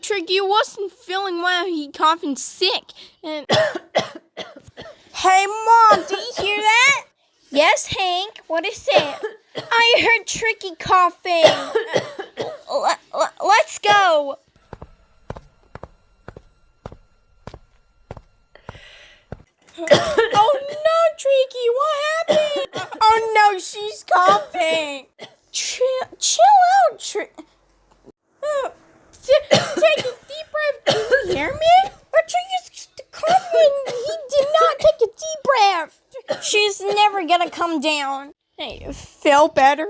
Tricky wasn't feeling well. He coughing sick. And Hey, Mom, did you hear that? Yes, Hank, what is it? I heard Tricky coughing. Let's go. Oh no, Tricky, what happened? Oh no, she's coughing. Chill out, Tricky. Take a deep breath. Can you hear me? Tricky's coughing. He did not take a deep breath. She's never gonna come down. Hey, feel better?